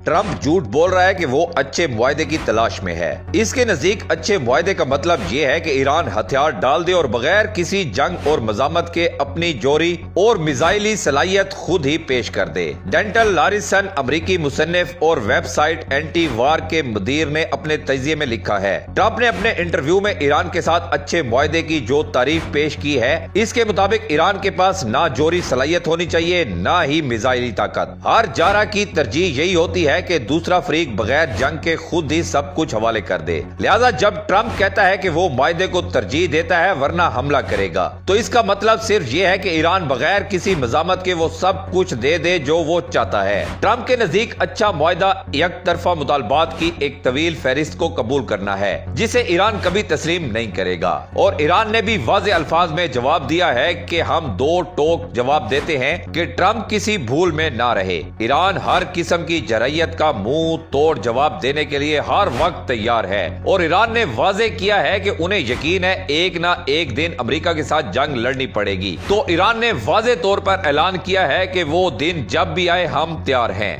Trump جھوٹ بول رہا ہے کہ وہ اچھے معاہدے کی تلاش میں ہے۔ اس کے نزدیک اچھے معاہدے کا مطلب یہ ہے کہ ایران ہتھیار ڈال دے اور بغیر کسی جنگ اور مزاحمت کے اپنی جوہری اور میزائلی صلاحیت خود ہی پیش کر دے۔ ڈینٹل لارسن امریکی مصنف اور ویب سائٹ اینٹی وار کے مدیر نے اپنے تجزیے میں لکھا ہے۔ ٹرمپ نے اپنے انٹرویو میں ایران کے ساتھ اچھے معاہدے کی جو تعریف پیش کی ہے، اس کے مطابق ایران کے پاس نہ جوہری صلاحیت ہونی چاہیے نہ ہی میزائلی طاقت۔ ہر جارہ کی ترجیح یہی ہوتی ہے کہ دوسرا فریق بغیر جنگ کے خود ہی سب کچھ حوالے کر دے۔ لہذا جب ٹرمپ کہتا ہے کہ وہ معاہدے کو ترجیح دیتا ہے ورنہ حملہ کرے گا، تو اس کا مطلب صرف یہ ہے کہ ایران بغیر کسی مزاحمت کے وہ سب کچھ دے دے جو وہ چاہتا ہے۔ ٹرمپ کے نزدیک اچھا معاہدہ یک طرفہ مطالبات کی ایک طویل فہرست کو قبول کرنا ہے، جسے ایران کبھی تسلیم نہیں کرے گا۔ اور ایران نے بھی واضح الفاظ میں جواب دیا ہے کہ ہم دو ٹوک جواب دیتے ہیں کہ ٹرمپ کسی بھول میں نہ رہے۔ ایران ہر قسم کی جرائت کا منہ توڑ جواب دینے کے لیے ہر وقت تیار ہے، اور ایران نے واضح کیا ہے کہ انہیں یقین ہے ایک نہ ایک دن امریکہ کے ساتھ جنگ لڑنی پڑے گی۔ تو ایران نے واضح طور پر اعلان کیا ہے کہ وہ دن جب بھی آئے ہم تیار ہیں۔